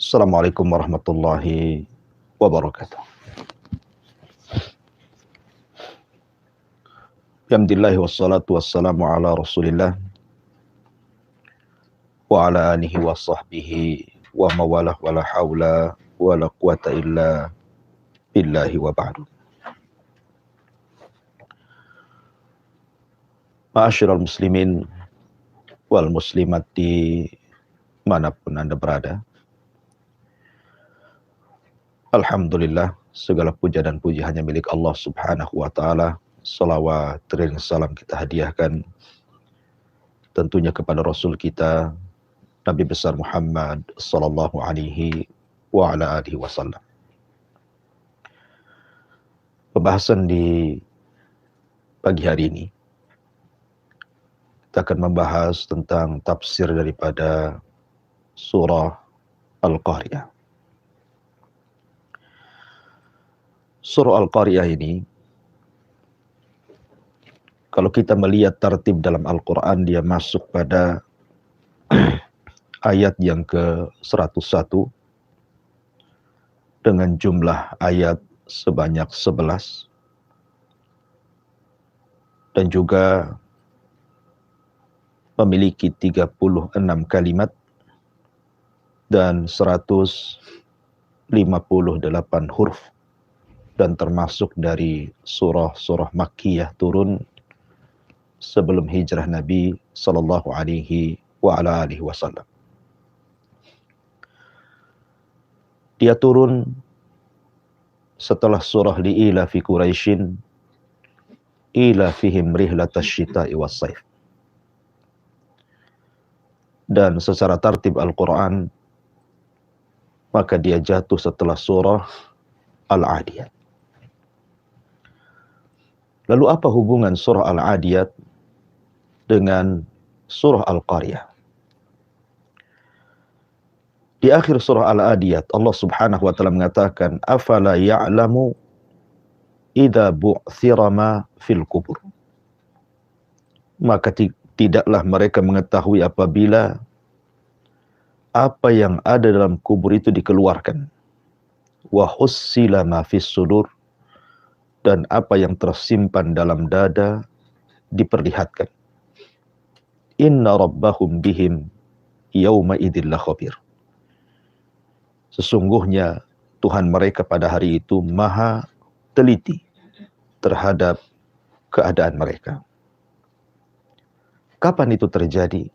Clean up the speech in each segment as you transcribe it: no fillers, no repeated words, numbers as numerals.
Assalamualaikum warahmatullahi wabarakatuh. Alhamdulillah wassalatu wassalamu ala Rasulillah wa ala alihi wa sahbihi wa mawalah wa la hawla wa la quwata illa billahi wa ba'du. Ma'asyiral muslimin wal muslimat di manapun Anda berada. Alhamdulillah, segala puja dan puji hanya milik Allah subhanahu wa ta'ala. Salawat dan salam kita hadiahkan tentunya kepada Rasul kita, Nabi besar Muhammad sallallahu alaihi wa ala alihi wasallam. Pembahasan di pagi hari ini, kita akan membahas tentang tafsir daripada surah Al-Qariyah. Surah Al-Qariyah ini, kalau kita melihat tertib dalam Al-Quran, dia masuk pada ayat yang ke-101 dengan jumlah ayat sebanyak 11 dan juga memiliki 36 kalimat dan 158 huruf, dan termasuk dari surah-surah Makkiyah turun sebelum hijrah Nabi sallallahu alaihi wa ala alihi wasallam. Dia turun setelah surah li'ila fi Quraisyin ila fihim rihlatash syita'i was-saif. Dan secara tartib Al-Quran, maka dia jatuh setelah surah Al-Adiyat. Lalu apa hubungan surah Al-Adiyat dengan surah Al-Qariyah? Di akhir surah Al-Adiyat, Allah subhanahu wa ta'ala mengatakan, afala ya'lamu idza bu'thira ma fil kubur. Maka tidaklah mereka mengetahui apabila apa yang ada dalam kubur itu dikeluarkan. Wa hussila ma fis sudur, dan apa yang tersimpan dalam dada diperlihatkan. Inna rabbahum bihim yawma idzil khabir. Sesungguhnya Tuhan mereka pada hari itu maha teliti terhadap keadaan mereka. Kapan itu terjadi?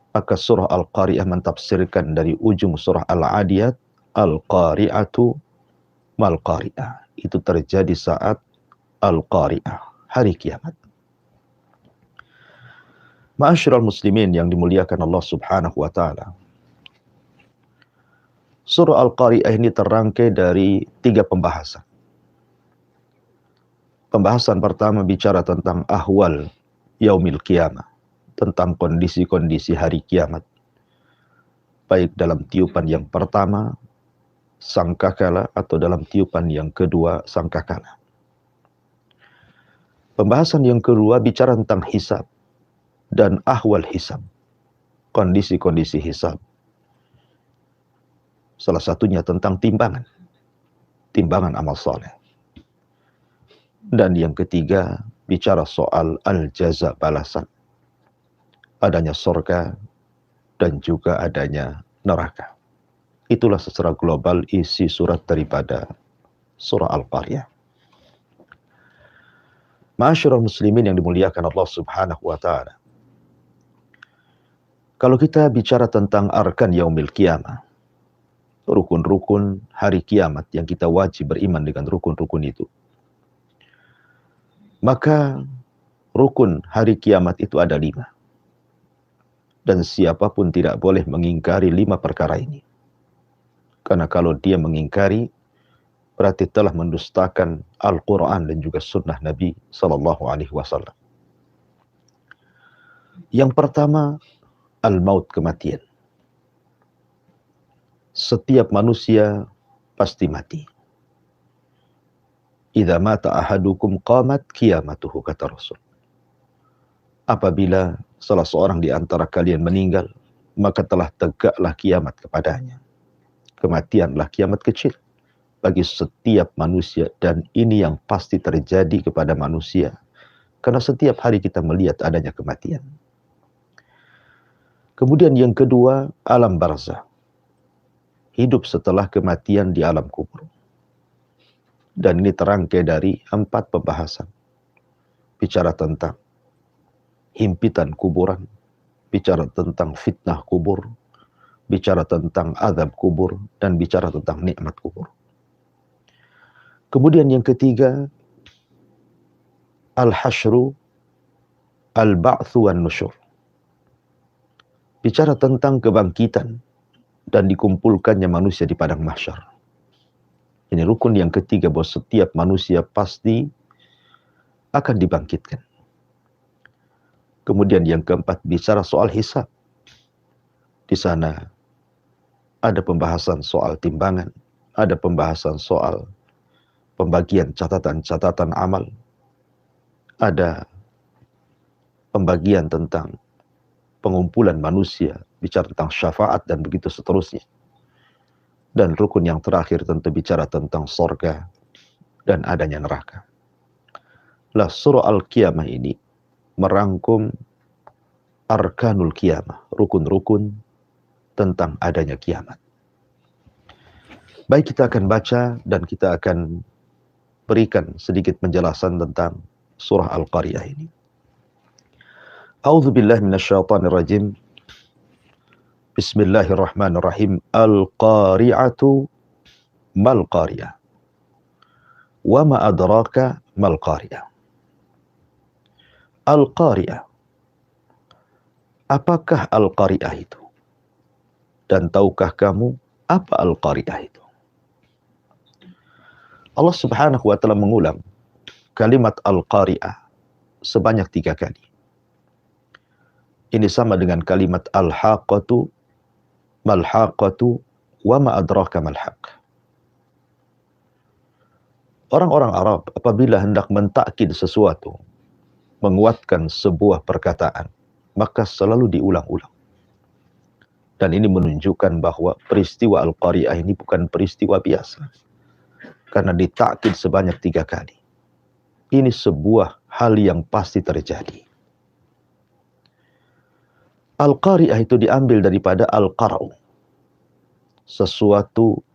Maka surah Al-Qariyah mentafsirkan dari ujung surah Al-Adiyat, Al-Qari'atu mal-Qari'ah. Itu terjadi saat Al-Qari'ah, hari kiamat. Ma'asyiral muslimin yang dimuliakan Allah subhanahu wa ta'ala. Surah Al-Qariyah ini terrangkai dari 3 pembahasan. Pembahasan pertama bicara tentang ahwal yaumil qiyamah, tentang kondisi-kondisi hari kiamat. Baik dalam tiupan yang pertama, sangkakala, atau dalam tiupan yang kedua, sangkakala. Pembahasan yang kedua bicara tentang hisab dan ahwal hisab, kondisi-kondisi hisab. Salah satunya tentang timbangan amal soleh. Dan yang ketiga bicara soal al-jaza, balasan, adanya surga dan juga adanya neraka. Itulah secara global isi surat daripada surah Al-Qariyah. Ma'asyiral muslimin yang dimuliakan Allah subhanahu wa ta'ala. Kalau kita bicara tentang arkan yaumil qiyamah, rukun-rukun hari kiamat yang kita wajib beriman dengan rukun-rukun itu, maka rukun hari kiamat itu ada 5. Dan siapapun tidak boleh mengingkari 5 perkara ini. Karena kalau dia mengingkari, berarti telah mendustakan Al-Quran dan juga sunnah Nabi sallallahu alaihi wasallam. Yang pertama, al-maut, kematian. Setiap manusia pasti mati. Idza mata ahadukum qamat qiyamatuhu, kata Rasul. Apabila salah seorang di antara kalian meninggal, maka telah tegaklah kiamat kepadanya. kematianlah kiamat kecil bagi setiap manusia, dan ini yang pasti terjadi kepada manusia karena setiap hari kita melihat adanya kematian. Kemudian yang kedua, alam barzah, hidup setelah kematian di alam kubur. Dan ini terangkai dari 4 pembahasan. Bicara tentang himpitan kuburan, bicara tentang fitnah kubur, bicara tentang azab kubur, dan bicara tentang nikmat kubur. Kemudian yang ketiga, al-hasyru, al-ba'thu wan nusyur. Bicara tentang kebangkitan dan dikumpulkannya manusia di padang mahsyar. Ini rukun yang ketiga, bahwa setiap manusia pasti akan dibangkitkan. Kemudian yang keempat, bicara soal hisab. Di sana ada pembahasan soal timbangan, ada pembahasan soal pembagian catatan-catatan amal, ada pembagian tentang pengumpulan manusia, bicara tentang syafaat dan begitu seterusnya. Dan rukun yang terakhir tentu bicara tentang sorga dan adanya neraka. Lah surah Al-Qiyamah ini merangkum arkanul qiyamah, rukun-rukun tentang adanya kiamat. Baik, kita akan baca dan kita akan berikan sedikit penjelasan tentang surah Al-Qariyah ini. A'udzubillahi minasyaitonirrajim. Bismillahirrahmanirrahim. Al-Qari'atu mal qariyah. Wa ma adraka mal qariyah. Al-Qari'ah. Apakah Al-Qari'ah itu? Dan tahukah kamu apa Al-Qari'ah itu? Allah Subhanahu wa ta'ala mengulang kalimat Al-Qari'ah sebanyak 3 kali. Ini sama dengan kalimat Al-Haqqatu, Mal-Haqqatu, wa ma adraka mal-haqq. Orang-orang Arab apabila hendak mentakkid sesuatu, menguatkan sebuah perkataan, maka selalu diulang-ulang. Dan ini menunjukkan bahwa peristiwa Al-Qari'ah ini bukan peristiwa biasa, karena ditakkid sebanyak 3 kali. Ini sebuah hal yang pasti terjadi. Al-Qari'ah itu diambil daripada Al-Qara'u, sesuatu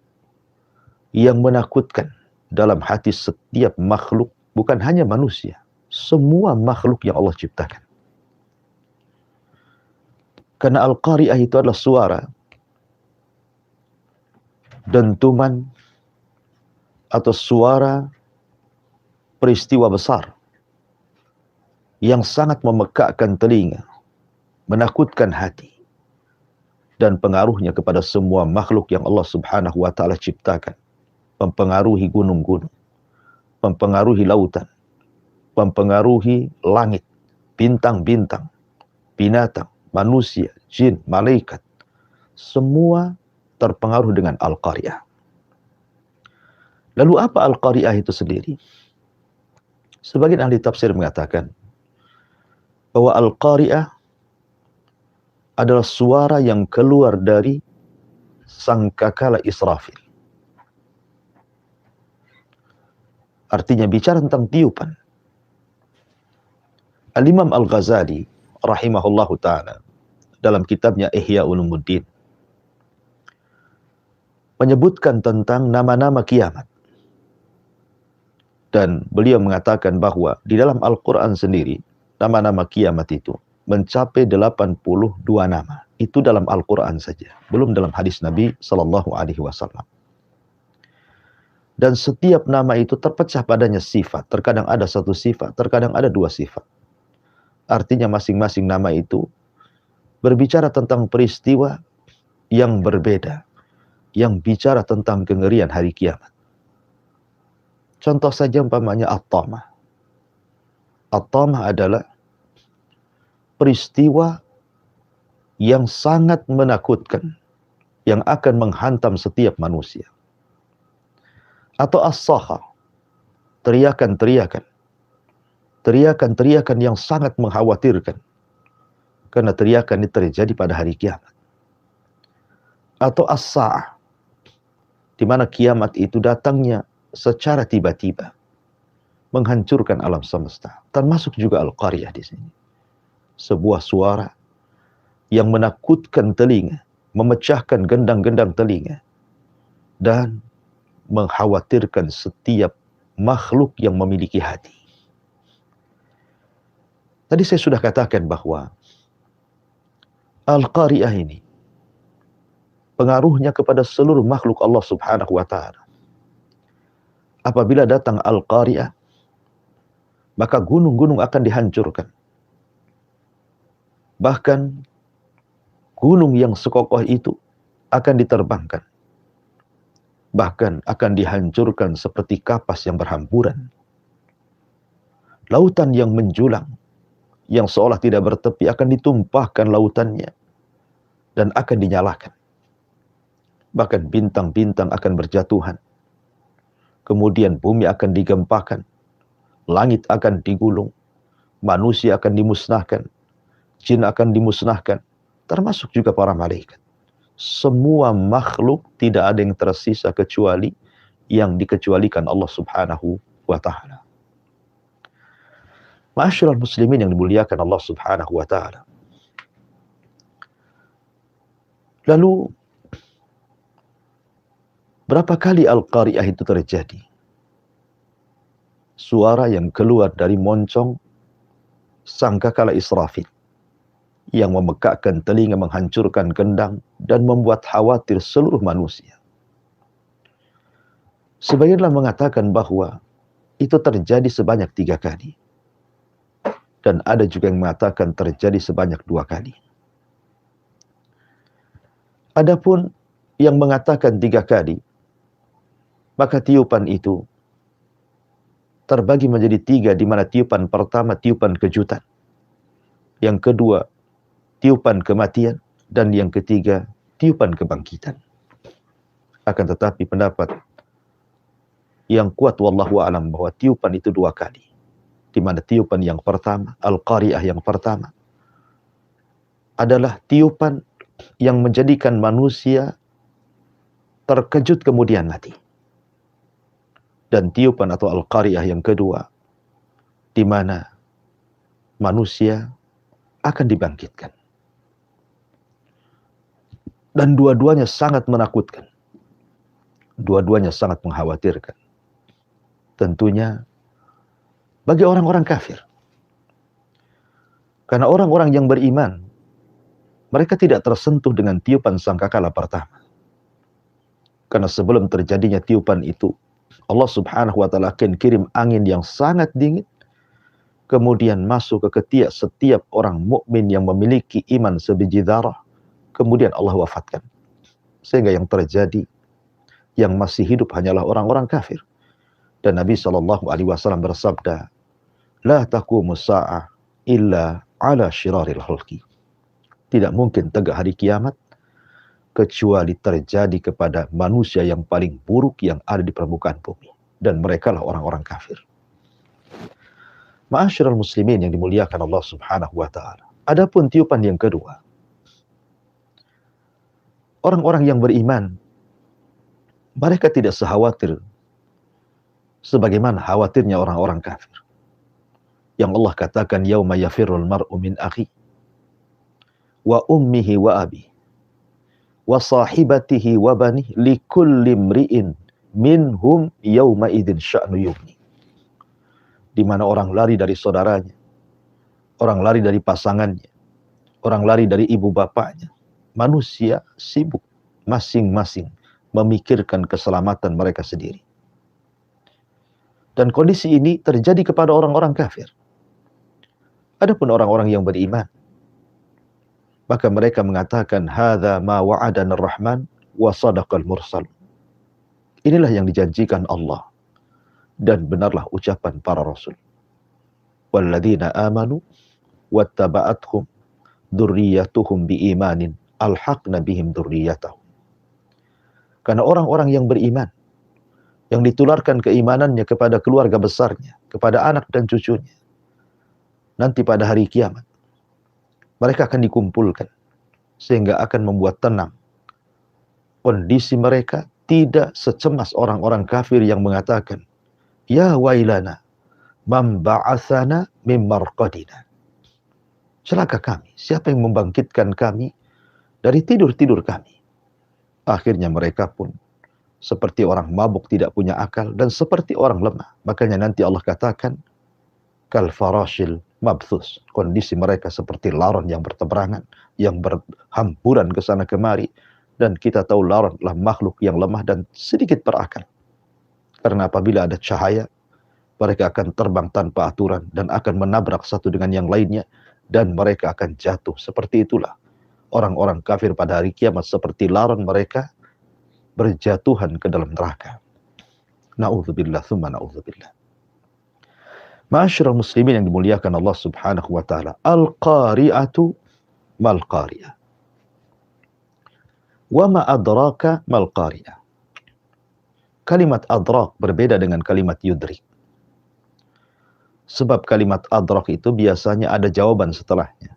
yang menakutkan dalam hati setiap makhluk, bukan hanya manusia, semua makhluk yang Allah ciptakan. Karena Al-Qari'ah itu adalah suara, dentuman, atau suara peristiwa besar yang sangat memekakkan telinga, menakutkan hati, dan pengaruhnya kepada semua makhluk yang Allah Subhanahu wa ta'ala ciptakan. Mempengaruhi gunung-gunung, mempengaruhi lautan, mempengaruhi langit, bintang-bintang, binatang, manusia, jin, malaikat. Semua terpengaruh dengan Al-Qari'ah. Lalu apa Al-Qari'ah itu sendiri? Sebagian ahli tafsir mengatakan bahwa Al-Qari'ah adalah suara yang keluar dari sangkakala Israfil. Artinya bicara tentang tiupan. Al-Imam Al-Ghazali rahimahullahu ta'ala dalam kitabnya Ihya Ulumuddin menyebutkan tentang nama-nama kiamat. Dan beliau mengatakan bahwa di dalam Al-Quran sendiri, nama-nama kiamat itu mencapai 82 nama. Itu dalam Al-Quran saja, belum dalam hadis Nabi SAW. Dan setiap nama itu terpecah padanya sifat. Terkadang ada 1 sifat, terkadang ada 2 sifat. Artinya masing-masing nama itu berbicara tentang peristiwa yang berbeda, yang bicara tentang kengerian hari kiamat. Contoh saja umpamanya At-Tamah. At-Tamah adalah peristiwa yang sangat menakutkan, yang akan menghantam setiap manusia. Atau As-Sakha, teriakan-teriakan. Teriakan-teriakan yang sangat mengkhawatirkan, karena teriakan ini terjadi pada hari kiamat. Atau As-Sa'ah, di mana kiamat itu datangnya secara tiba-tiba, menghancurkan alam semesta. Termasuk juga Al-Qariyah di sini. Sebuah suara yang menakutkan telinga, memecahkan gendang-gendang telinga, dan mengkhawatirkan setiap makhluk yang memiliki hati. Tadi saya sudah katakan bahwa Al-Qariyah ini pengaruhnya kepada seluruh makhluk Allah Subhanahu wa Ta'ala. Apabila datang Al-Qariyah, maka gunung-gunung akan dihancurkan. Bahkan gunung yang sekokoh itu akan diterbangkan. Bahkan akan dihancurkan seperti kapas yang berhamburan. Lautan yang menjulang, yang seolah tidak bertepi, akan ditumpahkan lautannya dan akan dinyalakan. Bahkan bintang-bintang akan berjatuhan. Kemudian bumi akan digempakan, langit akan digulung, manusia akan dimusnahkan, jin akan dimusnahkan, termasuk juga para malaikat. Semua makhluk tidak ada yang tersisa kecuali yang dikecualikan Allah Subhanahu wa Ta'ala. Ma'asyiral muslimin yang dimuliakan Allah Subhanahu wa Ta'ala. Lalu berapa kali Al-Qariyah itu terjadi? Suara yang keluar dari moncong sangkakala Israfil yang memekakkan telinga, menghancurkan gendang, dan membuat khawatir seluruh manusia. Sebagianlah mengatakan bahwa itu terjadi sebanyak 3 kali. Dan ada juga yang mengatakan terjadi sebanyak 2 kali. Adapun yang mengatakan 3 kali, maka tiupan itu terbagi menjadi 3, di mana tiupan pertama tiupan kejutan, yang kedua tiupan kematian, dan yang ketiga tiupan kebangkitan. Akan tetapi pendapat yang kuat wallahu a'lam bahwa tiupan itu 2 kali. Di mana tiupan yang pertama, Al-Qariyah yang pertama, adalah tiupan yang menjadikan manusia terkejut kemudian mati. Dan tiupan atau Al-Qariyah yang kedua, di mana manusia akan dibangkitkan. Dan dua-duanya sangat menakutkan. Dua-duanya sangat mengkhawatirkan. Tentunya bagi orang-orang kafir. Karena orang-orang yang beriman, mereka tidak tersentuh dengan tiupan sangkakala pertama. Karena sebelum terjadinya tiupan itu, Allah Subhanahu wa Ta'ala akan kirim angin yang sangat dingin, kemudian masuk ke ketiak setiap orang mukmin yang memiliki iman sebiji darah, kemudian Allah wafatkan. Sehingga yang terjadi, yang masih hidup hanyalah orang-orang kafir. Dan Nabi SAW bersabda, La taqumus sa'ah illa ala syiraril khalqi. Tidak mungkin tegak hari kiamat kecuali terjadi kepada manusia yang paling buruk yang ada di permukaan bumi. Dan merekalah orang-orang kafir. Ma'asyiral muslimin yang dimuliakan Allah Subhanahu wa Ta'ala. Adapun tiupan yang kedua, orang-orang yang beriman, mereka tidak sekhawatir sebagaimana khawatirnya orang-orang kafir. Yang Allah katakan, yauma yafirrul mar'u min akhi wa ummihi wa abi wa sahibatihi wa bani likulli imri'in minhum yauma idzin sya'nu yughni. Di mana orang lari dari saudaranya, orang lari dari pasangannya, orang lari dari ibu bapaknya. Manusia sibuk masing-masing memikirkan keselamatan mereka sendiri. Dan kondisi ini terjadi kepada orang-orang kafir. Adapun orang-orang yang beriman, maka mereka mengatakan, hadza ma wa'adana ar-rahman wa sadaqal mursal. Inilah yang dijanjikan Allah, dan benarlah ucapan para rasul. Walladzina amanu wattaba'athum dzurriyyatuhum biimanin alhaqna bihim dzurriyyatahum. Karena orang-orang yang beriman, yang ditularkan keimanannya kepada keluarga besarnya, kepada anak dan cucunya, nanti pada hari kiamat, mereka akan dikumpulkan, sehingga akan membuat tenang kondisi mereka tidak secemas orang-orang kafir yang mengatakan, ya wailana, man ba'athana min marqadina. Celaka kami, siapa yang membangkitkan kami dari tidur-tidur kami. Akhirnya mereka pun seperti orang mabuk tidak punya akal dan seperti orang lemah. Makanya nanti Allah katakan, kal farashil mabthus. Kondisi mereka seperti laron yang berteberangan, yang berhamburan ke sana kemari. Dan kita tahu laron adalah makhluk yang lemah dan sedikit berakal. Karena apabila ada cahaya, mereka akan terbang tanpa aturan dan akan menabrak satu dengan yang lainnya. Dan mereka akan jatuh. Seperti itulah orang-orang kafir pada hari kiamat, seperti laron mereka berjatuhan ke dalam neraka. Na'udzubillah, thumma na'udzubillah. Ma'asyiral muslimin yang dimuliakan Allah subhanahu wa ta'ala. Al-qari'atu mal-qari'ah. Wa ma adraka mal-qari'ah. Kalimat adrak berbeda dengan kalimat yudrik. Sebab kalimat adrak itu biasanya ada jawaban setelahnya.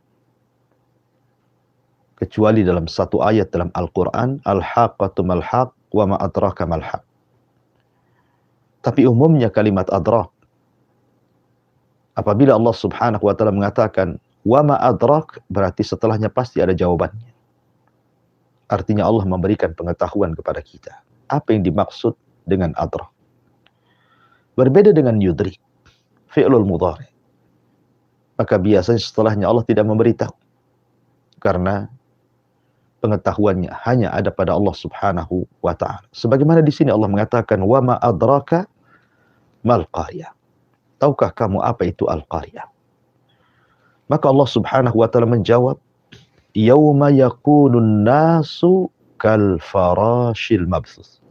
Kecuali dalam satu ayat dalam Al-Quran, al-haqqatu mal-haq wa ma adraka mal-haq. Tapi umumnya kalimat adrak, apabila Allah subhanahu wa ta'ala mengatakan, wa ma adrak, berarti setelahnya pasti ada jawabannya. Artinya Allah memberikan pengetahuan kepada kita. Apa yang dimaksud dengan adrak? Berbeda dengan yudrik, fi'lul mudhari. Maka biasanya setelahnya Allah tidak memberitahu. Karena pengetahuannya hanya ada pada Allah subhanahu wa ta'ala. Sebagaimana di sini Allah mengatakan, wa ma adraka mal qariyah. Tahukah kamu apa itu al-qariyah? Maka Allah subhanahu wa ta'ala menjawab, yauma yakunun nasu kal farashil mabthus.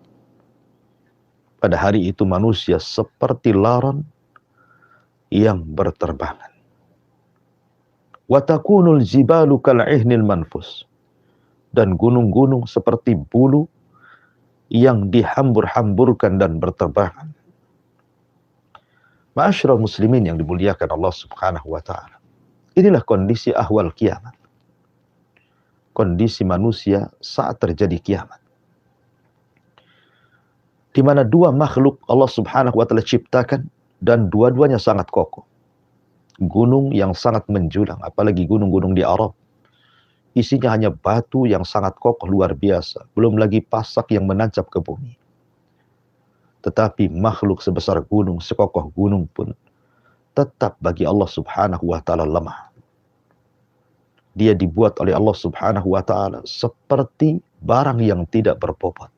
Pada hari itu manusia seperti laron yang berterbangan. Wa takunul jibalu kal ihnil manfus. Dan gunung-gunung seperti bulu yang dihambur-hamburkan dan berterbangan. Ma'asyiral muslimin yang dimuliakan Allah subhanahu wa ta'ala. Inilah kondisi ahwal kiamat. Kondisi manusia saat terjadi kiamat. Di mana dua makhluk Allah subhanahu wa ta'ala ciptakan dan dua-duanya sangat kokoh. Gunung yang sangat menjulang, apalagi gunung-gunung di Arab. Isinya hanya batu yang sangat kokoh luar biasa. Belum lagi pasak yang menancap ke bumi. Tetapi makhluk sebesar gunung, sekokoh gunung pun tetap bagi Allah subhanahu wa ta'ala lemah. Dia dibuat oleh Allah subhanahu wa ta'ala seperti barang yang tidak berbobot.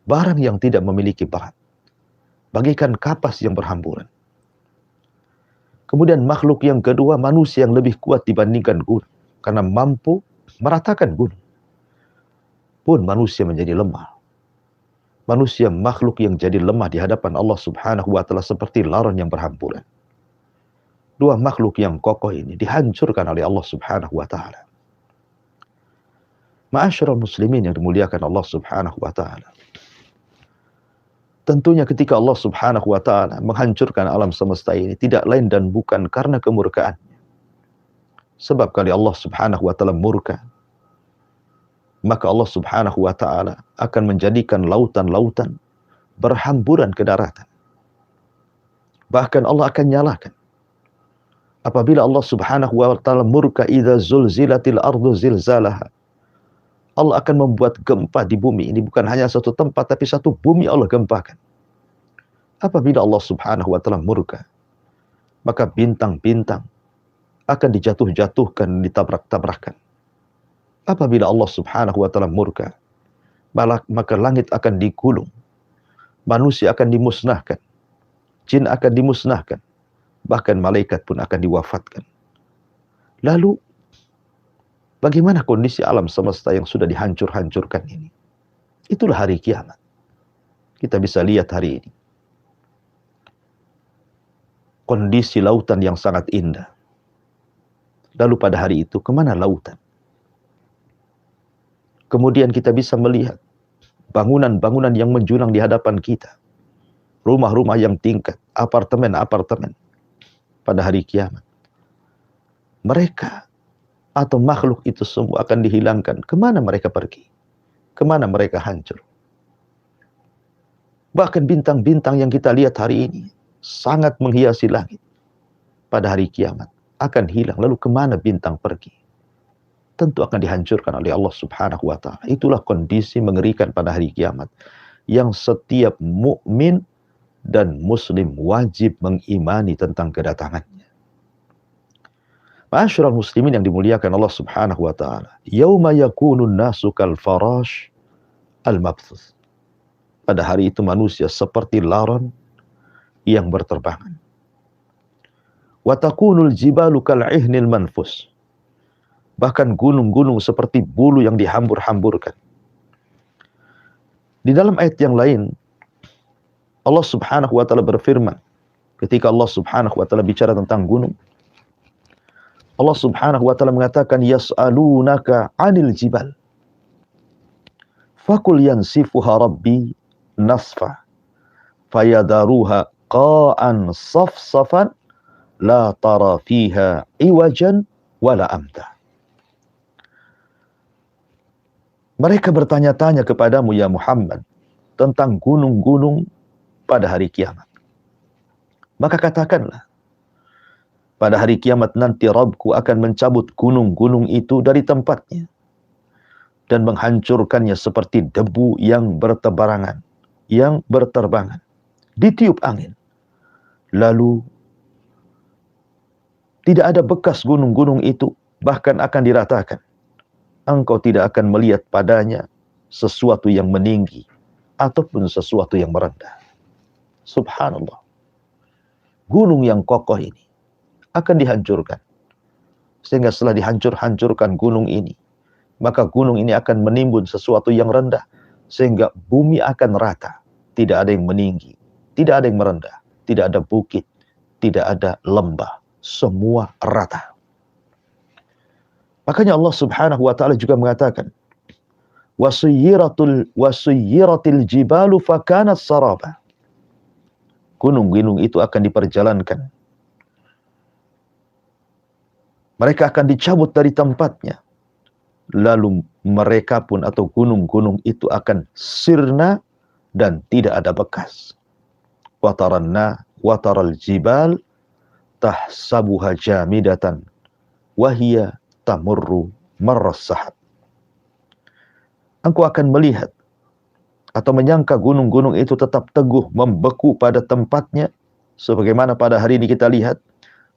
Barang yang tidak memiliki berat. Bagaikan kapas yang berhamburan. Kemudian makhluk yang kedua, manusia yang lebih kuat dibandingkan gunung. Karena mampu meratakan gunung. Pun manusia menjadi lemah. Manusia makhluk yang jadi lemah di hadapan Allah subhanahu wa ta'ala seperti laron yang berhamburan. Dua makhluk yang kokoh ini dihancurkan oleh Allah subhanahu wa ta'ala. Ma'asyiral muslimin yang dimuliakan Allah subhanahu wa ta'ala. Tentunya ketika Allah subhanahu wa ta'ala menghancurkan alam semesta ini, tidak lain dan bukan karena kemurkaannya. Sebab kali Allah subhanahu wa ta'ala murka, maka Allah subhanahu wa ta'ala akan menjadikan lautan-lautan berhamburan ke daratan. Bahkan Allah akan nyalakan. Apabila Allah subhanahu wa ta'ala murka, idza zulzilatil ardu zilzalaha. Allah akan membuat gempa di bumi. Ini bukan hanya satu tempat, tapi satu bumi Allah gempakan. Apabila Allah subhanahu wa ta'ala murka, maka bintang-bintang akan dijatuh-jatuhkan, ditabrak-tabrakan. Apabila Allah subhanahu wa ta'ala murka, maka langit akan digulung. Manusia akan dimusnahkan. Jin akan dimusnahkan. Bahkan malaikat pun akan diwafatkan. Lalu, bagaimana kondisi alam semesta yang sudah dihancur-hancurkan ini? Itulah hari kiamat. Kita bisa lihat hari ini. Kondisi lautan yang sangat indah. Lalu pada hari itu, kemana lautan? Kemudian kita bisa melihat bangunan-bangunan yang menjulang di hadapan kita. Rumah-rumah yang tingkat, apartemen-apartemen. Pada hari kiamat, mereka atau makhluk itu semua akan dihilangkan. Kemana mereka pergi? Kemana mereka hancur? Bahkan bintang-bintang yang kita lihat hari ini sangat menghiasi langit. Pada hari kiamat akan hilang. Lalu kemana bintang pergi? Tentu akan dihancurkan oleh Allah Subhanahu wa ta'ala. Itulah kondisi mengerikan pada hari kiamat yang setiap mukmin dan muslim wajib mengimani tentang kedatangannya. Ma'asyiral muslimin yang dimuliakan Allah Subhanahu wa ta'ala. Yauma yakunun nasu kal farash al-mabthus. Pada hari itu manusia seperti laron yang berterbangan. Wa takunul jibalu kal ihnil manfus. Bahkan gunung-gunung seperti bulu yang dihambur-hamburkan. Di dalam ayat yang lain, Allah Subhanahu wa ta'ala berfirman, ketika Allah Subhanahu wa ta'ala bicara tentang gunung, Allah Subhanahu wa ta'ala mengatakan, yas'alunaka 'anil jibal. Fakul yansifuha rabbi nasfa. Fayadaruha qa'an safsafan la tara fiha iwajan wala amta. Mereka bertanya-tanya kepadamu ya Muhammad tentang gunung-gunung pada hari kiamat. Maka katakanlah, pada hari kiamat nanti Rabbku akan mencabut gunung-gunung itu dari tempatnya dan menghancurkannya seperti debu yang berterbangan, ditiup angin. Lalu tidak ada bekas gunung-gunung itu, bahkan akan diratakan. Engkau tidak akan melihat padanya sesuatu yang meninggi ataupun sesuatu yang merendah. Subhanallah. Gunung yang kokoh ini akan dihancurkan. Sehingga setelah dihancurkan gunung ini, maka gunung ini akan menimbun sesuatu yang rendah. Sehingga bumi akan rata. Tidak ada yang meninggi, tidak ada yang merendah, tidak ada bukit, tidak ada lembah. Semua rata. Makanya Allah Subhanahu wa ta'ala juga mengatakan, wasuyyiratil jibalu fakanat saraba. Gunung-gunung itu akan diperjalankan. Mereka akan dicabut dari tempatnya. Lalu mereka pun atau gunung-gunung itu akan sirna dan tidak ada bekas. Wataral jibal tahsabuha jamidatan wahiyya tamurru marras sahab. Engkau akan melihat atau menyangka gunung-gunung itu tetap teguh membeku pada tempatnya sebagaimana pada hari ini kita lihat,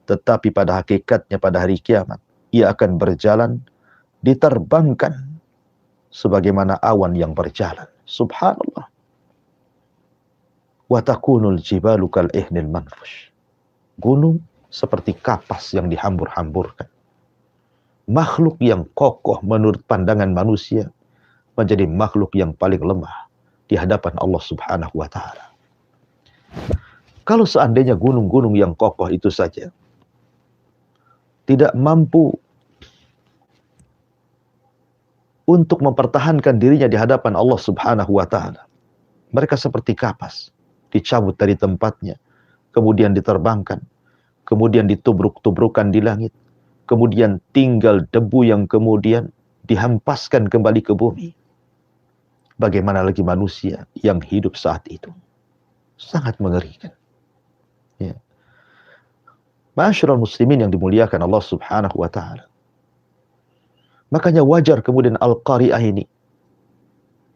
tetapi pada hakikatnya pada hari kiamat ia akan berjalan diterbangkan sebagaimana awan yang berjalan. Subhanallah. Wa takunul jibalu kal ihnil manfush. Gunung seperti kapas yang dihambur-hamburkan. Makhluk yang kokoh menurut pandangan manusia menjadi makhluk yang paling lemah di hadapan Allah Subhanahu wa ta'ala. Kalau seandainya gunung-gunung yang kokoh itu saja tidak mampu untuk mempertahankan dirinya di hadapan Allah Subhanahu wa ta'ala, mereka seperti kapas, dicabut dari tempatnya, kemudian diterbangkan, kemudian ditubruk-tubrukan di langit, kemudian tinggal debu yang kemudian dihampaskan kembali ke bumi. Bagaimana lagi manusia yang hidup saat itu? Sangat mengerikan. Ya. Ma'asyiral muslimin yang dimuliakan Allah Subhanahu wa ta'ala. Makanya wajar kemudian Al-Qari'ah ini,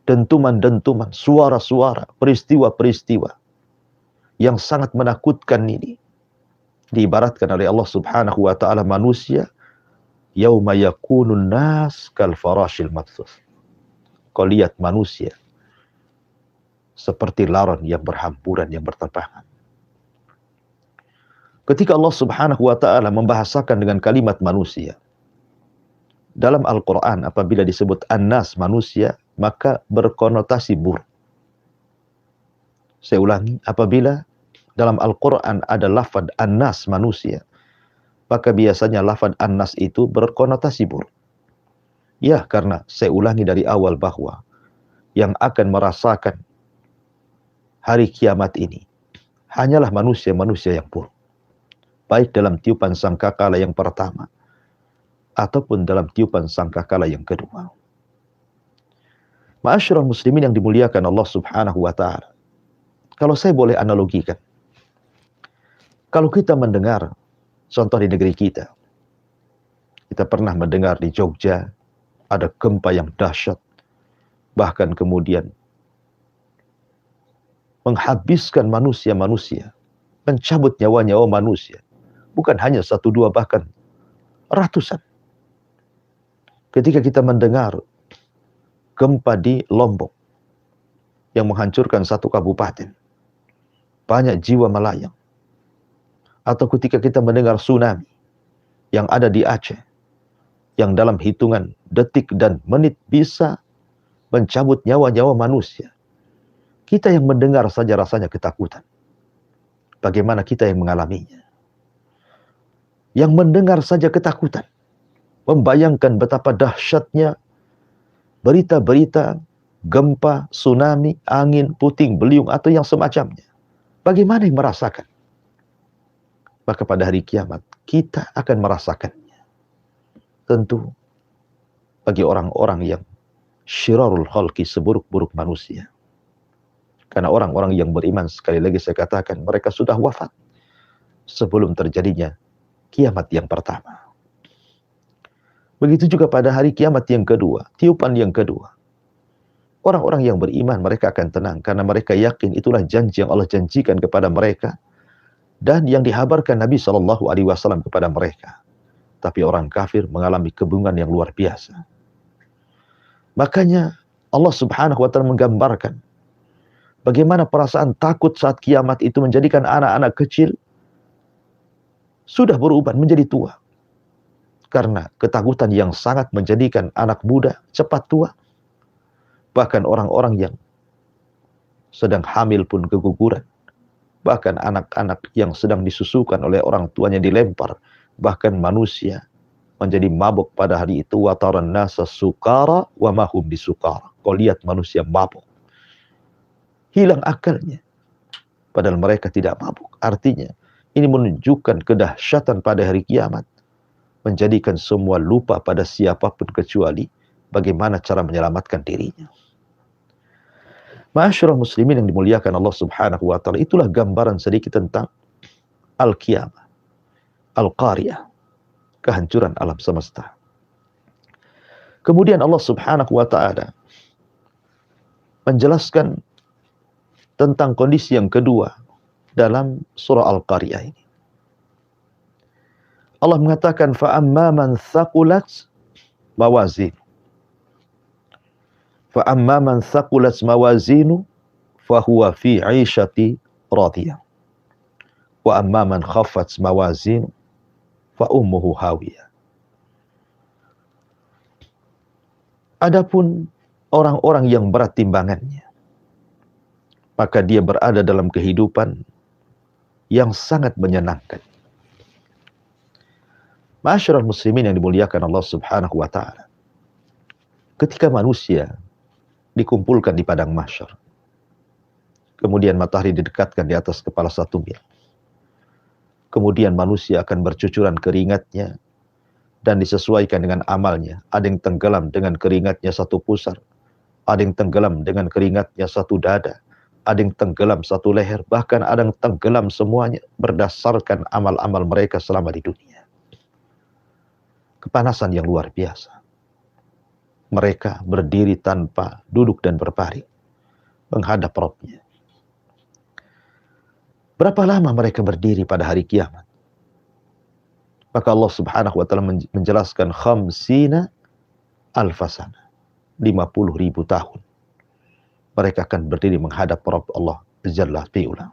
dentuman-dentuman, suara-suara, peristiwa-peristiwa yang sangat menakutkan ini diibaratkan oleh Allah Subhanahu wa ta'ala manusia yauma yakunun nas kal farashil mabthus. Kau lihat manusia seperti laron yang berhamburan, yang berterbangan. Ketika Allah Subhanahu wa ta'ala membahasakan dengan kalimat manusia dalam Al-Quran, apabila disebut an-nas, manusia, maka berkonotasi buruk. Saya ulangi, apabila dalam Al-Quran ada lafaz an-nas, manusia, maka biasanya lafaz an-nas itu berkonotasi buruk. Ya, karena saya ulangi dari awal bahwa yang akan merasakan hari kiamat ini hanyalah manusia-manusia yang buruk. Baik dalam tiupan sangkakala yang pertama, ataupun dalam tiupan sangkakala yang kedua. Ma'asyiral muslimin yang dimuliakan Allah Subhanahu wa ta'ala. Kalau saya boleh analogikan, kalau kita mendengar, contoh di negeri kita pernah mendengar di Jogja, ada gempa yang dahsyat, bahkan kemudian menghabiskan manusia-manusia, mencabut nyawa-nyawa manusia. Bukan hanya satu dua, bahkan ratusan. Ketika kita mendengar gempa di Lombok yang menghancurkan satu kabupaten, banyak jiwa melayang. Atau ketika kita mendengar tsunami yang ada di Aceh, yang dalam hitungan detik dan menit bisa mencabut nyawa-nyawa manusia. Kita yang mendengar saja rasanya ketakutan. Bagaimana kita yang mengalaminya? Yang mendengar saja ketakutan. Membayangkan betapa dahsyatnya berita-berita gempa, tsunami, angin, puting beliung, atau yang semacamnya. Bagaimana yang merasakan? Maka pada hari kiamat, kita akan merasakannya. Tentu, bagi orang-orang yang syirarul khalqi, seburuk-buruk manusia. Karena orang-orang yang beriman, sekali lagi saya katakan, mereka sudah wafat sebelum terjadinya kiamat yang pertama. Begitu juga pada hari kiamat yang kedua, tiupan yang kedua. Orang-orang yang beriman, mereka akan tenang karena mereka yakin itulah janji yang Allah janjikan kepada mereka dan yang dihabarkan Nabi SAW kepada mereka. Tapi orang kafir mengalami kebingungan yang luar biasa. Makanya Allah Subhanahu wa taala menggambarkan bagaimana perasaan takut saat kiamat itu menjadikan anak-anak kecil sudah berubah menjadi tua. Karena ketakutan yang sangat menjadikan anak muda cepat tua. Bahkan orang-orang yang sedang hamil pun keguguran. Bahkan anak-anak yang sedang disusukan oleh orang tuanya dilempar. Bahkan manusia menjadi mabuk pada hari itu. Wa taran nasa sukara wa mahum bisukara. Kau lihat manusia mabuk. Hilang akalnya. Padahal mereka tidak mabuk. Artinya ini menunjukkan kedahsyatan pada hari kiamat. Menjadikan semua lupa pada siapapun kecuali bagaimana cara menyelamatkan dirinya. Ma'asyiral muslimin yang dimuliakan Allah Subhanahu wa taala, itulah gambaran sedikit tentang al-qiyamah, al-qariyah, kehancuran alam semesta. Kemudian Allah Subhanahu wa taala menjelaskan tentang kondisi yang kedua dalam surah Al-Qariyah ini. Allah mengatakan fa'amma man thaqulat mawazin. Fa'amma man thaqulat mawazinu fahuwa fi 'ishati radiyah. Wa amma man khaffat mawazinu fa ummuhu hawiyah. Adapun orang-orang yang berat timbangannya, maka dia berada dalam kehidupan yang sangat menyenangkan. Ma'asyiral muslimin yang dimuliakan Allah Subhanahu wa taala. Ketika manusia dikumpulkan di padang mahsyar, kemudian matahari didekatkan di atas kepala 1 mil. Kemudian manusia akan bercucuran keringatnya dan disesuaikan dengan amalnya. Ada yang tenggelam dengan keringatnya 1 pusar, ada yang tenggelam dengan keringatnya 1 dada, ada yang tenggelam 1 leher, bahkan ada yang tenggelam semuanya berdasarkan amal-amal mereka selama di dunia. Kepanasan yang luar biasa. Mereka berdiri tanpa duduk dan berbaring menghadap Rabb-Nya. Berapa lama mereka berdiri pada hari kiamat? Maka Allah Subhanahu wa taala menjelaskan khamsina alfasana, 50.000 tahun. Mereka akan berdiri menghadap Rabb Allah Jalla fi'ula.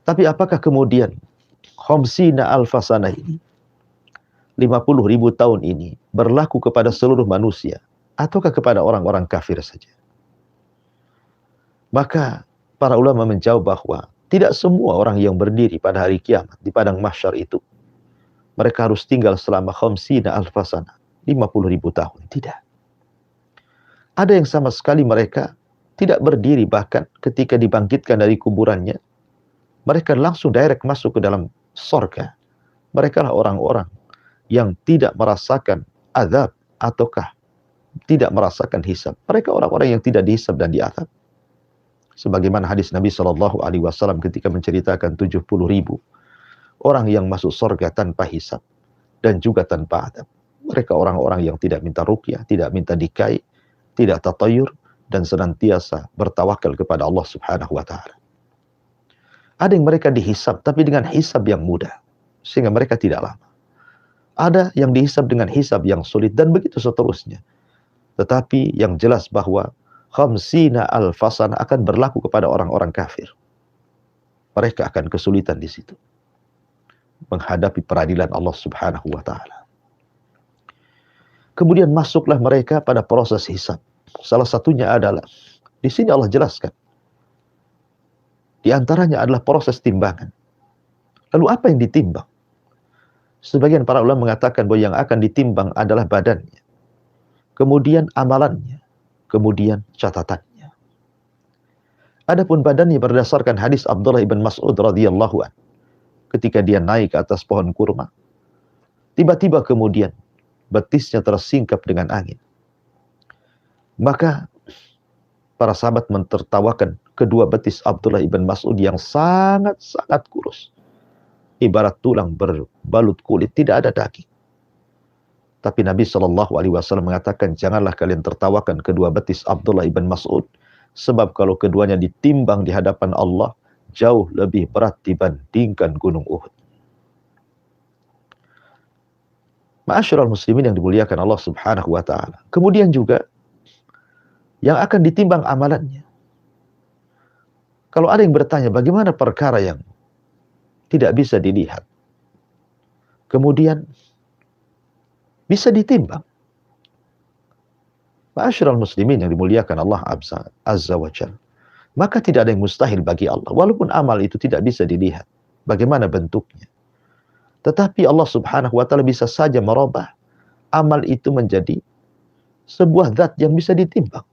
Tapi apakah kemudian khamsina alfasana ini, 50.000 tahun ini berlaku kepada seluruh manusia ataukah kepada orang-orang kafir saja? Maka para ulama menjawab bahwa tidak semua orang yang berdiri pada hari kiamat di padang mahsyar itu mereka harus tinggal selama khamsina alfasana, 50.000 tahun. Tidak. Ada yang sama sekali mereka tidak berdiri, bahkan ketika dibangkitkan dari kuburannya mereka langsung direct masuk ke dalam surga. Mereka lah orang-orang yang tidak merasakan azab ataukah tidak merasakan hisab. Mereka orang-orang yang tidak dihisab dan diazab. Sebagaimana hadis Nabi SAW ketika menceritakan 70.000 orang yang masuk surga tanpa hisab dan juga tanpa adab. Mereka orang-orang yang tidak minta ruqyah, tidak minta dikai, tidak tatayur, dan senantiasa bertawakal kepada Allah Subhanahu wa Ta'ala. Ada yang mereka dihisab, tapi dengan hisab yang mudah, sehingga mereka tidak lama. Ada yang dihisab dengan hisab yang sulit, dan begitu seterusnya. Tetapi yang jelas bahwa khamsina alfasan akan berlaku kepada orang-orang kafir. Mereka akan kesulitan di situ menghadapi peradilan Allah Subhanahu wa Ta'ala. Kemudian masuklah mereka pada proses hisab. Salah satunya adalah, di sini Allah jelaskan, di antaranya adalah proses timbangan. Lalu apa yang ditimbang? Sebagian para ulama mengatakan bahwa yang akan ditimbang adalah badannya, kemudian amalannya, kemudian catatannya. Adapun badannya berdasarkan hadis Abdullah ibn Mas'ud radhiyallahu anhu, ketika dia naik ke atas pohon kurma, tiba-tiba kemudian betisnya tersingkap dengan angin. Maka para sahabat mentertawakan kedua betis Abdullah ibn Mas'ud yang sangat-sangat kurus, ibarat tulang berbalut kulit, tidak ada daging. Tapi Nabi SAW mengatakan, janganlah kalian tertawakan kedua betis Abdullah ibn Mas'ud, sebab kalau keduanya ditimbang di hadapan Allah, jauh lebih berat dibandingkan gunung Uhud. Ma'asyiral muslimin yang dimuliakan Allah Subhanahu wa Ta'ala. Kemudian juga yang akan ditimbang amalannya. Kalau ada yang bertanya, bagaimana perkara yang tidak bisa dilihat, kemudian bisa ditimbang? Ma'asyiral muslimin yang dimuliakan Allah Azza wa Jalla. Maka tidak ada yang mustahil bagi Allah. Walaupun amal itu tidak bisa dilihat, bagaimana bentuknya. Tetapi Allah Subhanahu wa Ta'ala bisa saja merubah amal itu menjadi sebuah zat yang bisa ditimbang.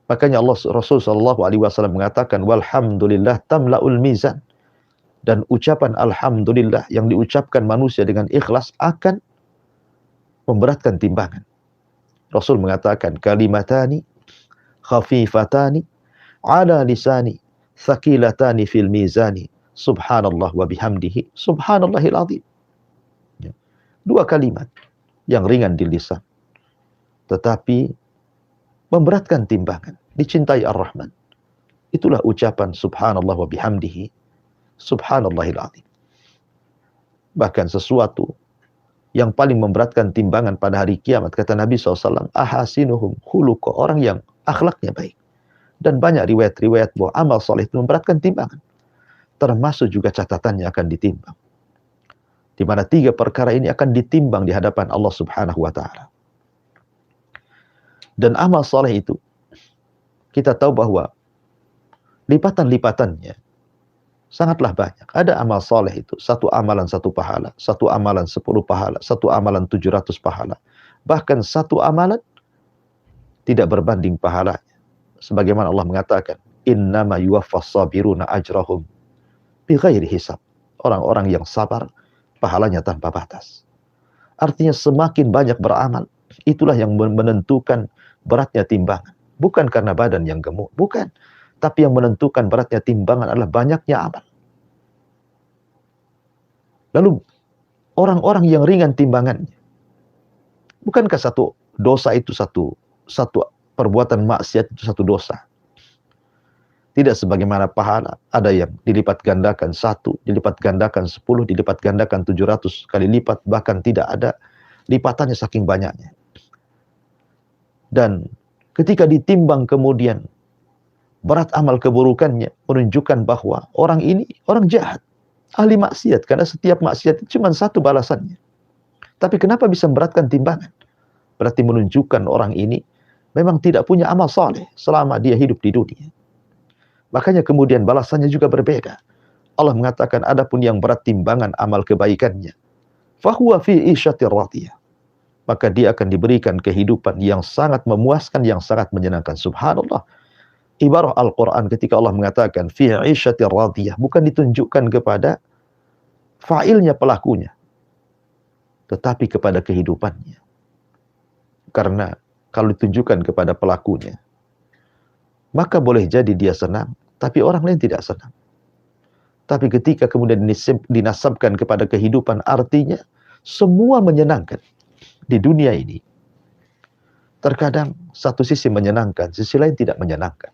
Makanya Rasul sallallahu alaihi wasallam mengatakan, walhamdulillah tamla'ul mizan. Dan ucapan alhamdulillah yang diucapkan manusia dengan ikhlas akan memberatkan timbangan. Rasul mengatakan, kalimatani khafifatani ala lisani thaqilatani fil mizani subhanallah wa bihamdihi subhanallahil azim. Dua kalimat yang ringan di lisan, tetapi memberatkan timbangan, dicintai Ar-Rahman. Itulah ucapan subhanallah wa bihamdihi subhanallahil azim. Bahkan sesuatu yang paling memberatkan timbangan pada hari kiamat, kata Nabi SAW, ahasinuhum khuluqa, orang yang akhlaknya baik. Dan banyak riwayat-riwayat bahwa amal soleh itu memberatkan timbangan. Termasuk juga catatannya akan ditimbang. Di mana 3 perkara ini akan ditimbang di hadapan Allah Subhanahu wa Ta'ala. Dan amal soleh itu, kita tahu bahwa lipatan-lipatannya sangatlah banyak. Ada amal soleh itu, satu amalan 1 pahala, satu amalan 10 pahala, satu amalan 700 pahala. Bahkan satu amalan tidak berbanding pahalanya. Sebagaimana Allah mengatakan, innama yuwaffas sabiruna ajrahum bighairi hisab. Orang-orang yang sabar, pahalanya tanpa batas. Artinya semakin banyak beramal, itulah yang menentukan beratnya timbangan. Bukan karena badan yang gemuk, bukan. Tapi yang menentukan beratnya timbangan adalah banyaknya amal. Lalu, orang-orang yang ringan timbangannya, bukankah satu dosa itu satu perbuatan maksiat itu satu dosa? Tidak sebagaimana pahala, ada yang dilipat gandakan 1, dilipat gandakan 10, dilipat gandakan 700 kali lipat, bahkan tidak ada lipatannya saking banyaknya. Dan ketika ditimbang kemudian berat amal keburukannya, menunjukkan bahwa orang ini orang jahat, ahli maksiat, karena setiap maksiat itu cuma 1 balasannya. Tapi kenapa bisa memberatkan timbangan? Berarti menunjukkan orang ini memang tidak punya amal saleh selama dia hidup di dunia. Makanya kemudian balasannya juga berbeda. Allah mengatakan, adapun yang berat timbangan amal kebaikannya, fahuwa fi isyatir radiyah, maka dia akan diberikan kehidupan yang sangat memuaskan, yang sangat menyenangkan. Subhanallah. Ibarah Al-Quran ketika Allah mengatakan fi isyatir radiyah, bukan ditunjukkan kepada fa'ilnya, pelakunya, tetapi kepada kehidupannya. Karena kalau ditunjukkan kepada pelakunya, maka boleh jadi dia senang, tapi orang lain tidak senang. Tapi ketika kemudian dinasabkan kepada kehidupan, artinya semua menyenangkan di dunia ini. Terkadang satu sisi menyenangkan, sisi lain tidak menyenangkan.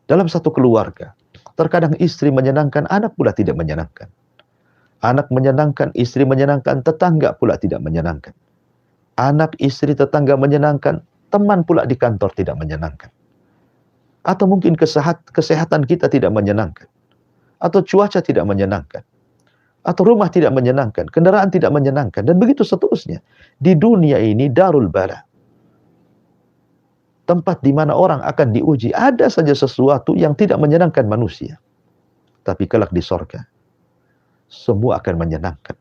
Dalam satu keluarga, terkadang istri menyenangkan, anak pula tidak menyenangkan. Anak menyenangkan, istri menyenangkan, tetangga pula tidak menyenangkan. Anak, istri, tetangga menyenangkan, teman pula di kantor tidak menyenangkan. Atau mungkin kesehatan kita tidak menyenangkan. Atau cuaca tidak menyenangkan. Atau rumah tidak menyenangkan, kendaraan tidak menyenangkan, dan begitu seterusnya. Di dunia ini darul bala. Tempat di mana orang akan diuji, ada saja sesuatu yang tidak menyenangkan manusia. Tapi kelak di sorga, semua akan menyenangkan.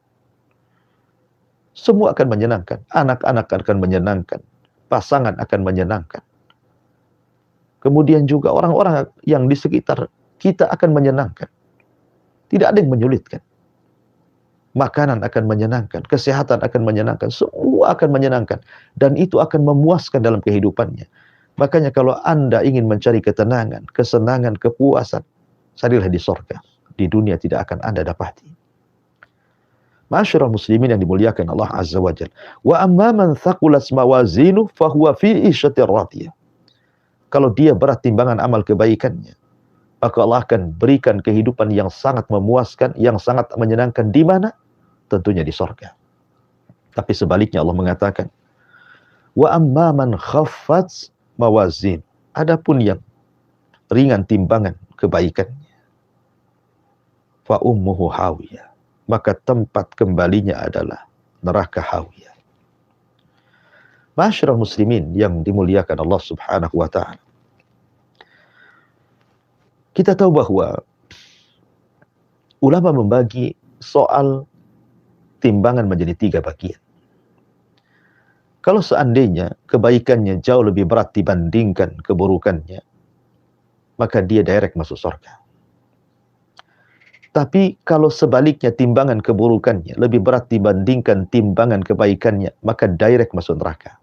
Semua akan menyenangkan. Anak-anak akan menyenangkan. Pasangan akan menyenangkan. Kemudian juga orang-orang yang di sekitar kita akan menyenangkan. Tidak ada yang menyulitkan. Makanan akan menyenangkan, kesehatan akan menyenangkan, semua akan menyenangkan. Dan itu akan memuaskan dalam kehidupannya. Makanya kalau Anda ingin mencari ketenangan, kesenangan, kepuasan, carilah di sorga. Di dunia tidak akan Anda dapati. Ma'asyiral muslimin yang dimuliakan Allah Azza wa Jalla. Wa amma man thaqulat mawazinu fahuwa fi 'ishatir radiyah. Kalau dia berat timbangan amal kebaikannya, maka Allah akan berikan kehidupan yang sangat memuaskan, yang sangat menyenangkan. Di mana? Tentunya di sorga. Tapi sebaliknya Allah mengatakan, wa amma man khaffat mawazin. Adapun yang ringan timbangan kebaikannya, fa ummuhu hawiyah. Maka tempat kembalinya adalah neraka hawiyah. Ma'asyiral muslimin yang dimuliakan Allah Subhanahu wa taala. Kita tahu bahwa ulama membagi soal timbangan menjadi 3 bagian. Kalau seandainya kebaikannya jauh lebih berat dibandingkan keburukannya, maka dia direct masuk surga. Tapi kalau sebaliknya timbangan keburukannya lebih berat dibandingkan timbangan kebaikannya, maka direct masuk neraka.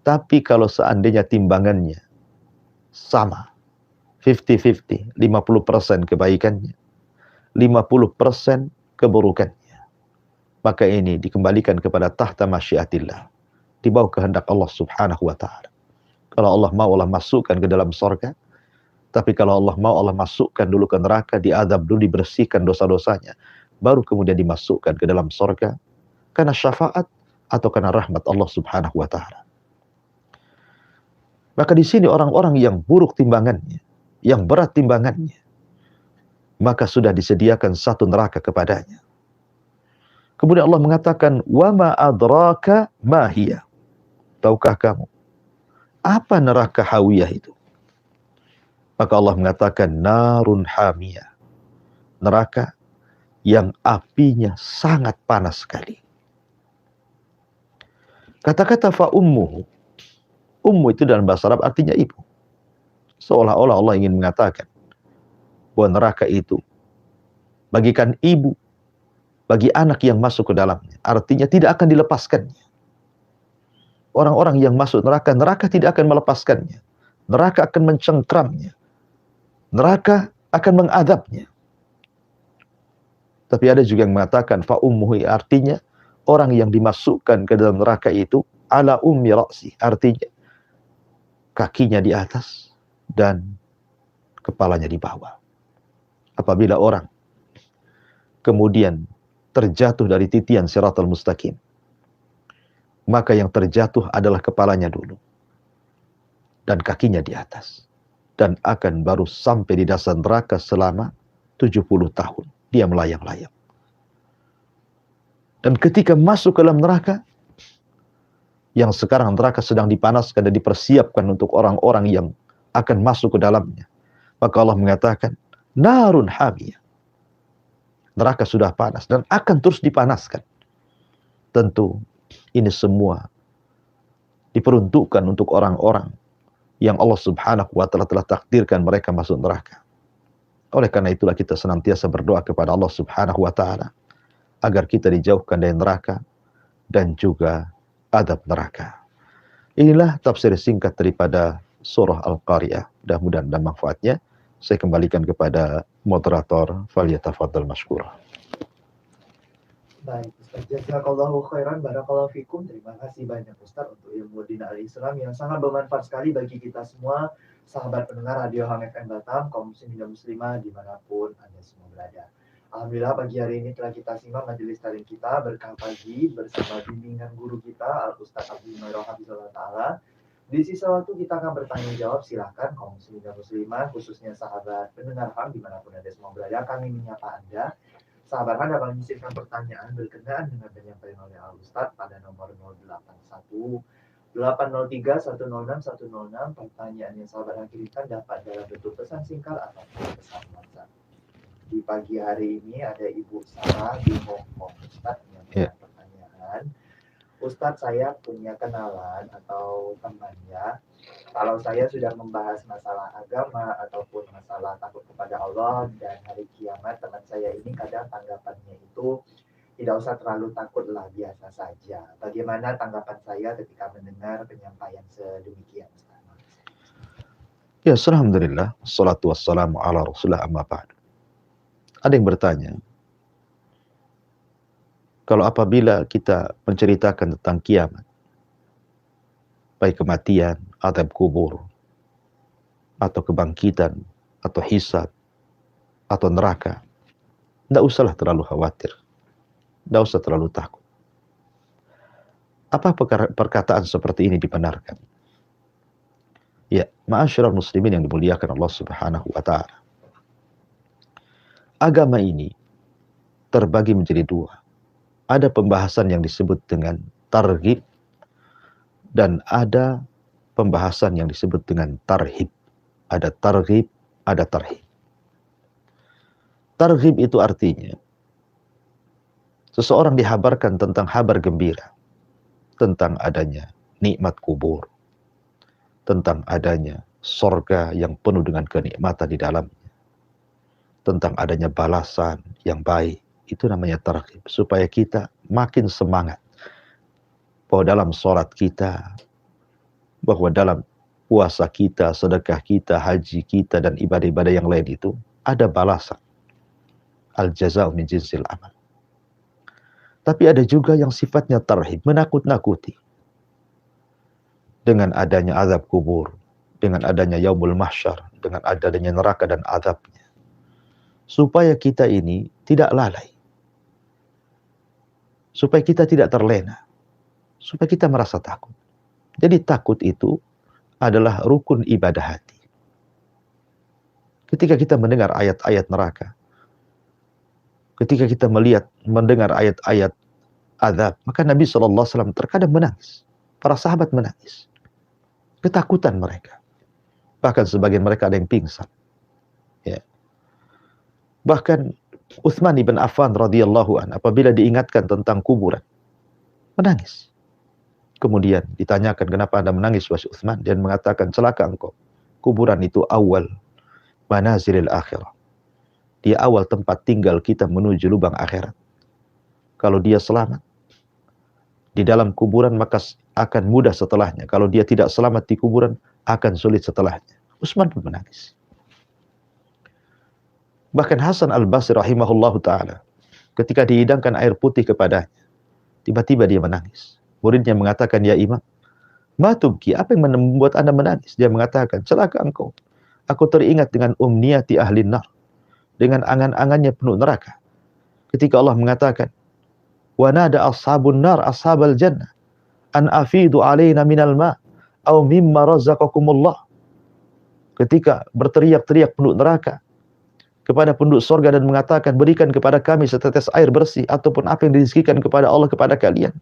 Tapi kalau seandainya timbangannya sama, 50-50, 50% kebaikannya, 50% keburukannya, maka ini dikembalikan kepada tahta masyiatillah, di bawah kehendak Allah Subhanahu wa taala. Kalau Allah mau, Allah masukkan ke dalam surga. Tapi kalau Allah mau, Allah masukkan dulu ke neraka, diadab dulu, dibersihkan dosa-dosanya, baru kemudian dimasukkan ke dalam surga karena syafaat atau karena rahmat Allah Subhanahu wa taala. Maka di sini orang-orang yang buruk timbangannya, yang berat timbangannya, maka sudah disediakan satu neraka kepadanya. Kemudian Allah mengatakan, wa ma adraka ma hiya. Tahukah kamu apa neraka hawiyah itu? Maka Allah mengatakan, narun hamiyah. Neraka yang apinya sangat panas sekali. Kata-kata fa ummuhu. Ummu itu dalam bahasa Arab artinya ibu. Seolah-olah Allah ingin mengatakan bahwa neraka itu bagikan ibu bagi anak yang masuk ke dalamnya. Artinya tidak akan dilepaskannya. Orang-orang yang masuk neraka, neraka tidak akan melepaskannya. Neraka akan mencengkramnya. Neraka akan mengadabnya. Tapi ada juga yang mengatakan fa ummuhu, artinya orang yang dimasukkan ke dalam neraka itu ala ummi ra'si, artinya kakinya di atas dan kepalanya di bawah. Apabila orang kemudian terjatuh dari titian siratal mustaqim, maka yang terjatuh adalah kepalanya dulu dan kakinya di atas, dan akan baru sampai di dasar neraka selama 70 tahun dia melayang-layang. Dan ketika masuk ke dalam neraka, yang sekarang neraka sedang dipanaskan dan dipersiapkan untuk orang-orang yang akan masuk ke dalamnya, maka Allah mengatakan narun hamiyah. Neraka sudah panas dan akan terus dipanaskan. Tentu ini semua diperuntukkan untuk orang-orang yang Allah Subhanahu wa taala telah takdirkan mereka masuk neraka. Oleh karena itulah kita senantiasa berdoa kepada Allah Subhanahu wa taala agar kita dijauhkan dari neraka dan juga adab neraka. Inilah tafsir singkat daripada surah Al-Qari'ah. Mudah-mudahan ada manfaatnya. Saya kembalikan kepada moderator, falyatafaddal mashkura. Baik, Ustaz. Jazakallahu khairan, barakallahu fikum. Terima kasih banyak Ustaz untuk ilmu dina al-Islam yang sangat bermanfaat sekali bagi kita semua, sahabat pendengar Radio Ham FM Batam, kaum muslimin dan muslimah dimanapun Anda semua berada. Alhamdulillah pagi hari ini telah kita simak majelis taklim kita berkah pagi bersama bimbingan guru kita Al-Ustaz Abdul Mairah Hafizullah Ta'ala. Di sisa waktu kita akan bertanya jawab, silahkan kaum muslimin dan muslimah, khususnya sahabat pendengar HAM dimanapun Anda semua berada, kami menyapa Anda. Sahabat Anda dapat mengirimkan pertanyaan berkenaan dengan penyampaian oleh Al-Ustaz pada nomor 081 803 106 106. Pertanyaan yang sahabat kirimkan dapat dalam bentuk pesan singkat atau pesan WhatsApp. Di pagi hari ini ada Ibu Sarah di Hong Kong, Ustaz, yang punya pertanyaan. Ustadz, saya punya kenalan atau temannya. Kalau saya sudah membahas masalah agama ataupun masalah takut kepada Allah dan hari kiamat, teman saya ini kadang tanggapannya itu tidak usah terlalu takut lah, biasa saja. Bagaimana tanggapan saya ketika mendengar penyampaian sedemikian, Ustaz? Ya, alhamdulillah, salatu wassalamu ala rasulullah amma ba'd. Ada yang bertanya, kalau apabila kita menceritakan tentang kiamat, baik kematian, azab kubur, atau kebangkitan, atau hisab, atau neraka, tidak usahlah terlalu khawatir, tidak usah terlalu takut. Apa perkataan seperti ini dibenarkan? Ya, ma'asyiral muslimin yang dimuliakan Allah Subhanahu wa Ta'ala. Agama ini terbagi menjadi dua. Ada pembahasan yang disebut dengan targhib dan ada pembahasan yang disebut dengan tarhib. Ada targhib, ada tarhib. Targhib itu artinya seseorang dihabarkan tentang kabar gembira, tentang adanya nikmat kubur, tentang adanya sorga yang penuh dengan kenikmatan di dalamnya, tentang adanya balasan yang baik. Itu namanya targhib, supaya kita makin semangat bahwa dalam sholat kita, bahwa dalam puasa kita, sedekah kita, haji kita, dan ibadah-ibadah yang lain itu ada balasan. Al-jaza'u min jinsil amal. Tapi ada juga yang sifatnya tarhib, menakut-nakuti. Dengan adanya azab kubur, dengan adanya yaumul mahsyar, dengan adanya neraka dan azabnya. Supaya kita ini tidak lalai. Supaya kita tidak terlena. Supaya kita merasa takut. Jadi takut itu adalah rukun ibadah hati. Ketika kita mendengar ayat-ayat neraka, ketika kita mendengar ayat-ayat azab, maka Nabi SAW terkadang menangis. Para sahabat menangis. Ketakutan mereka. Bahkan sebagian mereka ada yang pingsan. Ya. Bahkan Utsman ibn Affan radhiyallahu anhu apabila diingatkan tentang kuburan, menangis. Kemudian ditanyakan, kenapa Anda menangis wahai Utsman? Dia mengatakan, celaka engkau. Kuburan itu awal manazilil akhirah. Dia awal tempat tinggal kita menuju lubang akhirat. Kalau dia selamat di dalam kuburan, maka akan mudah setelahnya. Kalau dia tidak selamat di kuburan, akan sulit setelahnya. Utsman pun menangis. Bahkan Hasan al-Basri rahimahullahu ta'ala, ketika dihidangkan air putih kepadanya, tiba-tiba dia menangis. Muridnya mengatakan, ya imam, ma tubki, apa yang membuat Anda menangis? Dia mengatakan, celaka engkau. Aku teringat dengan umniyati ahlin nar, dengan angan-angannya penuh neraka. Ketika Allah mengatakan, wa nada ashabun nar ashabal jannah, an afidu alaina minal ma, au mimma razaqakumullah. Ketika berteriak-teriak penduduk neraka kepada penduduk surga dan mengatakan, berikan kepada kami setetes air bersih ataupun apa yang dirizkikan kepada Allah kepada kalian.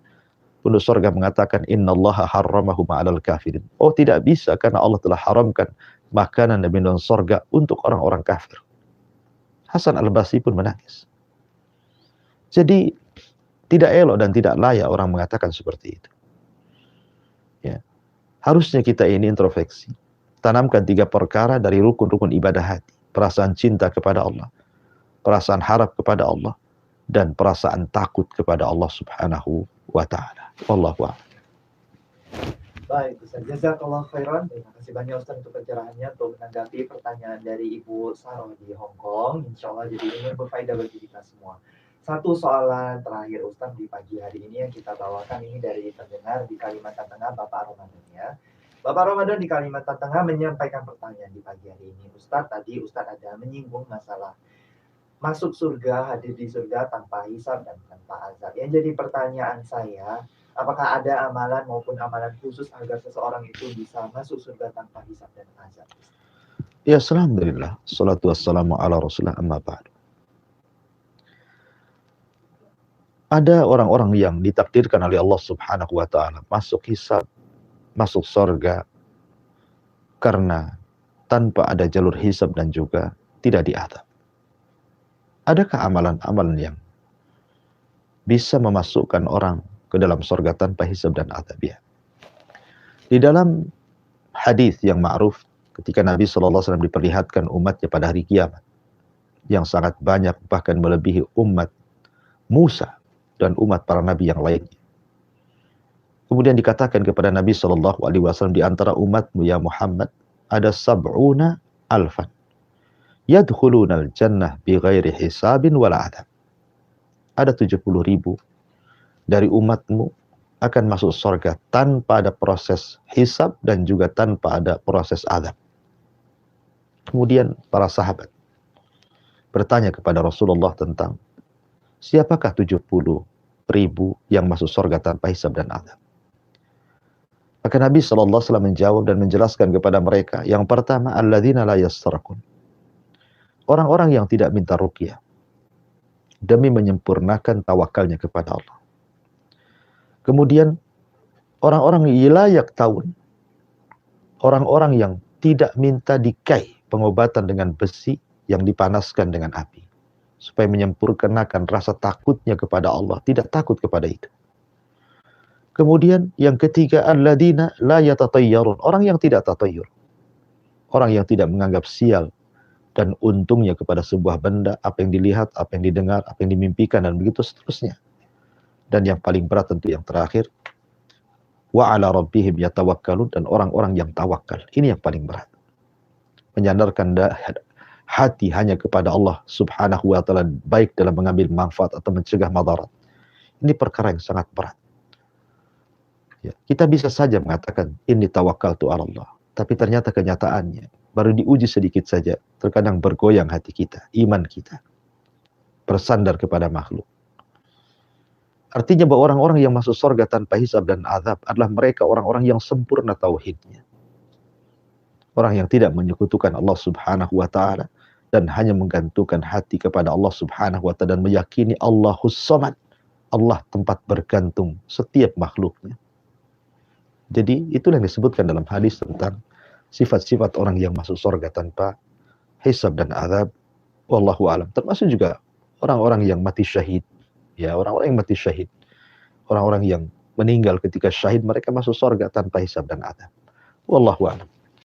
Penduduk surga mengatakan, innallaha harramahu ma'alal kafirin. Oh, tidak bisa, karena Allah telah haramkan makanan dan minuman surga untuk orang-orang kafir. Hasan al-Basri pun menangis. Jadi tidak elok dan tidak layak orang mengatakan seperti itu. Ya. Harusnya kita ini introspeksi. Tanamkan 3 perkara dari rukun-rukun ibadah hati. Perasaan cinta kepada Allah, perasaan harap kepada Allah, dan perasaan takut kepada Allah Subhanahu wa Ta'ala. Wallahu a'lam. Baik, Ustaz. Jazakallah khairan. Terima kasih banyak Ustaz untuk pencerahannya, untuk menanggapi pertanyaan dari Ibu Saroh di Hong Kong. Insya Allah jadi ini berfaedah bagi kita semua. Satu soalan terakhir Ustaz di pagi hari ini yang kita bawakan ini dari pendengar di Kalimantan Tengah, Bapak Ramadan ya. Bapak Ramadan di Kalimantan Tengah menyampaikan pertanyaan di pagi hari ini. Ustaz, tadi Ustaz ada menyinggung masalah masuk surga, hadir di surga tanpa hisab dan tanpa azab. Yang jadi pertanyaan saya, apakah ada amalan maupun amalan khusus agar seseorang itu bisa masuk surga tanpa hisab dan azab? Ya, alhamdulillah. Salatu wassalamu ala rasulullah amma ba'du. Ada orang-orang yang ditakdirkan oleh Allah subhanahu wa ta'ala masuk hisab, masuk surga karena tanpa ada jalur hisab dan juga tidak diazab. Adakah amalan-amalan yang bisa memasukkan orang ke dalam surga tanpa hisab dan azab? Ya. Di dalam hadis yang ma'ruf ketika Nabi SAW diperlihatkan umatnya pada hari kiamat yang sangat banyak, bahkan melebihi umat Musa dan umat para nabi yang lainnya. Kemudian dikatakan kepada Nabi SAW, di antara umatmu ya Muhammad ada sab'una alfan yadkhulunal jannah bighairi hisabin wala adab. Ada 70.000 dari umatmu akan masuk surga tanpa ada proses hisab dan juga tanpa ada proses adab. Kemudian para sahabat bertanya kepada Rasulullah tentang siapakah 70.000 yang masuk surga tanpa hisab dan adab. Maka Nabi SAW menjawab dan menjelaskan kepada mereka, yang pertama, alladzina la yastarqun. Orang-orang yang tidak minta ruqyah demi menyempurnakan tawakalnya kepada Allah. Kemudian orang-orang layak tahun, orang-orang yang tidak minta dikai pengobatan dengan besi yang dipanaskan dengan api, supaya menyempurnakan rasa takutnya kepada Allah, tidak takut kepada itu. Kemudian yang ketiga, alladzina la yatatayyarun, orang yang tidak tatayyur, orang yang tidak menganggap sial dan untungnya kepada sebuah benda, apa yang dilihat, apa yang didengar, apa yang dimimpikan, dan begitu seterusnya. Dan yang paling berat tentu yang terakhir, wa ala rabbihim yatawakkalun, dan orang-orang yang tawakal. Ini yang paling berat. Menyandarkan hati hanya kepada Allah subhanahu wa ta'ala, baik dalam mengambil manfaat atau mencegah madarat. Ini perkara yang sangat berat. Ya, kita bisa saja mengatakan ini tawakkaltu ala Allah, tapi ternyata kenyataannya baru diuji sedikit saja, terkadang bergoyang hati kita, iman kita bersandar kepada makhluk. Artinya bahwa orang-orang yang masuk surga tanpa hisab dan azab adalah mereka orang-orang yang sempurna tauhidnya, orang yang tidak menyekutukan Allah subhanahu wa ta'ala dan hanya menggantungkan hati kepada Allah subhanahu wa ta'ala dan meyakini Allahus Samad, Allah tempat bergantung setiap makhluknya. Jadi itulah yang disebutkan dalam hadis tentang sifat-sifat orang yang masuk surga tanpa hisab dan azab. Wallahu a'lam. Termasuk juga orang-orang yang mati syahid. Ya, orang-orang yang mati syahid. Orang-orang yang meninggal ketika syahid, mereka masuk surga tanpa hisab dan azab. Wallahu a'lam.